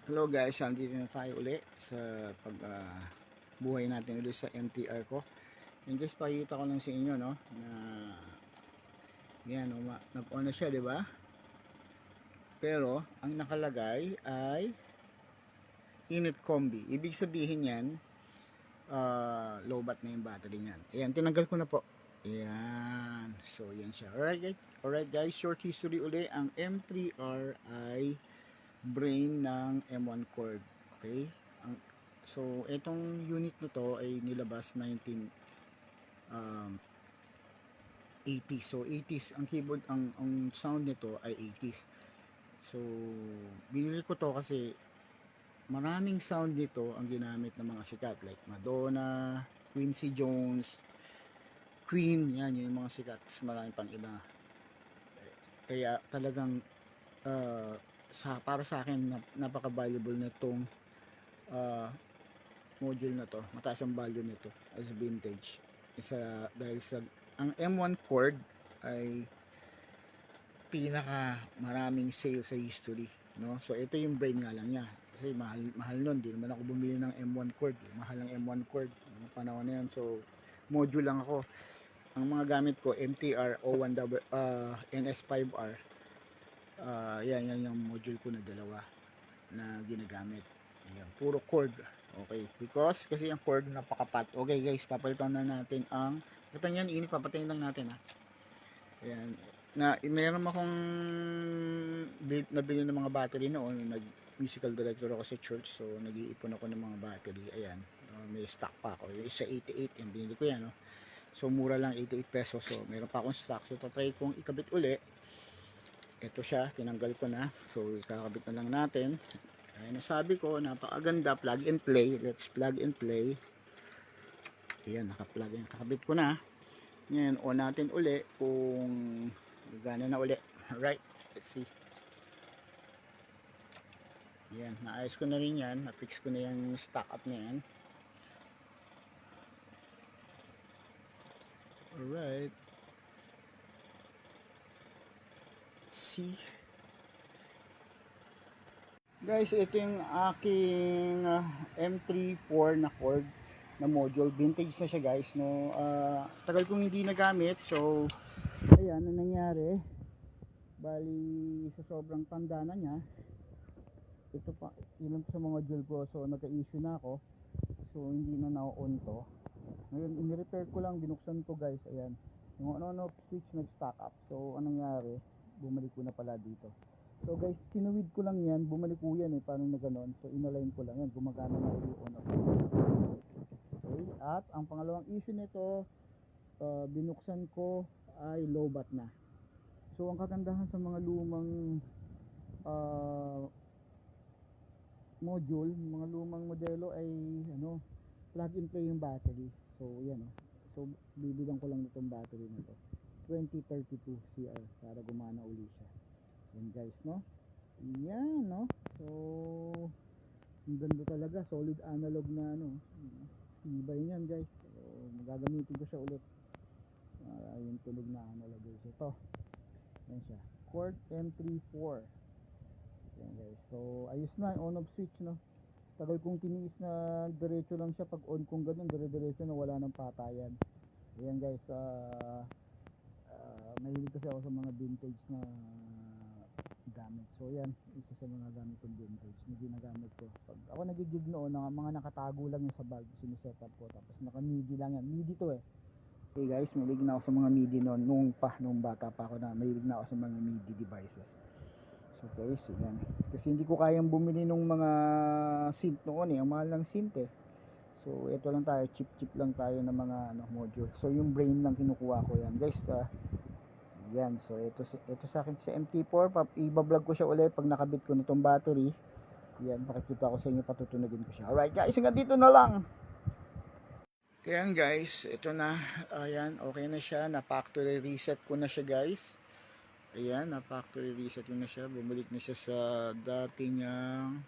Hello guys, andito na tayo uli sa buhay natin ulit sa MTR ko. Yan guys, pakikita ko lang sa inyo no na yan, nag-on na siya, 'di ba? Pero ang nakalagay ay init combi. Ibig sabihin yan, low bat na yung battery niyan. Ayan, tinanggal ko na po. Ayan. So, yan siya. Alright guys, short history uli. Ang M3R ay brain ng M1 cord. Okay? So, itong unit na to ay nilabas 80s. So, 80s. Ang keyboard, ang sound nito ay 80s. So, binili ko to kasi maraming sound nito ang ginamit ng mga sikat. Like Madonna, Quincy Jones, Queen. Yan, yung mga sikat. Kasi marami pang iba. Kaya talagang para sa akin napaka-valuable na itong module na to. Mataas ang value nito as vintage. Dahil sa ang M1 cord ay pinaka maraming sale sa history, no? So ito yung brain nga lang niya. Kasi mahal nun, di naman ako bumili ng M1 cord. Mahal ang M1 cord ng panahon na yun. So module lang ako. Ang mga gamit ko MTR O1 NS5R. Yan yung module ko na dalawa na ginagamit. Ayan, puro cord. Okay, kasi yung cord napakapat. Okay guys, papalitan na natin ang ito yan, init, papatayin lang natin ha. Ayan, meron akong nabili ng mga battery noon. Nag musical director ako sa church, so nag-iipon ako ng mga battery. Ayan, may stock pa ako. Yung isa 88, yung binili ko yan, no? So mura lang, 88 pesos. So meron pa akong stock, so tatry kong ikabit uli. Ito siya, tinanggal ko na. So ikakabit na lang natin. Ayan, nasabi ko, napakaganda, plug and play. Let's plug and play. Ayan, naka-plug and kakabit ko na. Ngayon, on natin uli kung gagana na uli. Alright, let's see. Ayan, naayos ko na rin yan. Na-fix ko na yung stock up na yan. Alright. Let's see. Guys, ito yung aking M34 na cord na module. Vintage na siya guys, no. Tagal kong hindi nagamit, so ayan ang nangyari. Bali sa sobrang tanda na niya, ito pa ilan sa mga module ko, so nagka-issue na ako, so hindi na na-on to. Ngayon in-repair ko lang, binuksan ko guys. Ayan, yung on-off switch nag-stack up, so anong nangyari, bumalik ko na pala dito. So guys, sinuwid ko lang yan, bumalik ko yan paano na ganon. So inalign ko lang yan, gumagana na ulit on off. Okay, at ang pangalawang issue nito, binuksan ko ay low bat na. So ang kagandahan sa mga lumang module, mga lumang modelo ay plug and play yung battery. So yan so bibilang ko lang nitong battery nito 2032 CR para gumana uli siya. Yan guys, no? Yan, no? So ang ganda talaga, solid analog na tibay niyan guys. So magagamitin ko siya ulit. Yung tunog na analog guys. Ito, yan siya, Cord M34. Yan guys, so ayos na, on off switch, no? Tagal kong tiniis na diretso lang siya. Pag on kong ganun, dire-diretso na, wala nang patayan. Ayan guys, mahilig kasi ako sa mga vintage na gamit. So yan, isa sa mga gamit kong vintage na ginagamit ko. Pag ako nagigig noon, mga nakatago lang yung sa bag, siniset up ko. Tapos naka MIDI lang yan. MIDI to Okay guys, mahilig na ako sa mga MIDI noon. Nung bata pa ako na, mahilig na ako sa mga MIDI devices. So guys, yan. Kasi hindi ko kayang bumili nung mga synth noon ang mahal ng synth So ito lang tayo, chip lang tayo ng mga module. So yung brain lang kinukuha ko yan guys. Yan, so ito sa akin sa MT4, i-vlog ko siya ulit pag nakabit ko nitong battery. Yan, makikita ko sa inyo, patutunogin ko siya. Alright guys, hanggang dito na lang. Ayan guys, ito na. Ayan, okay na siya. Na-factory reset ko na siya guys. Ayan, na-factory reset ko na siya. Bumalik na siya sa dati niyang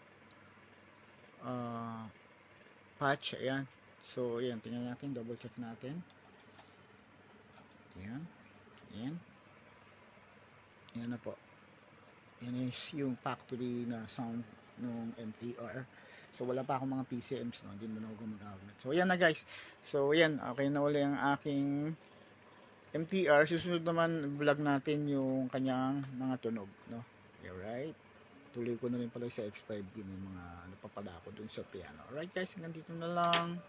patch. Ayan. So, ayan, tingnan natin, double check natin. Ayan. Ayan. Ayan na po. Yan is yung factory na sound nung MTR. So wala pa akong mga PCMs, no? Hindi mo na ako gumagamit. So yan na guys. So yan, okay na uli ang aking MTR. Susunod naman vlog natin yung kanyang mga tunog, no? Alright. Tuloy ko na rin pala sa X5D, may mga ano pa pala ako dun sa piano. Alright guys, hanggang dito na lang.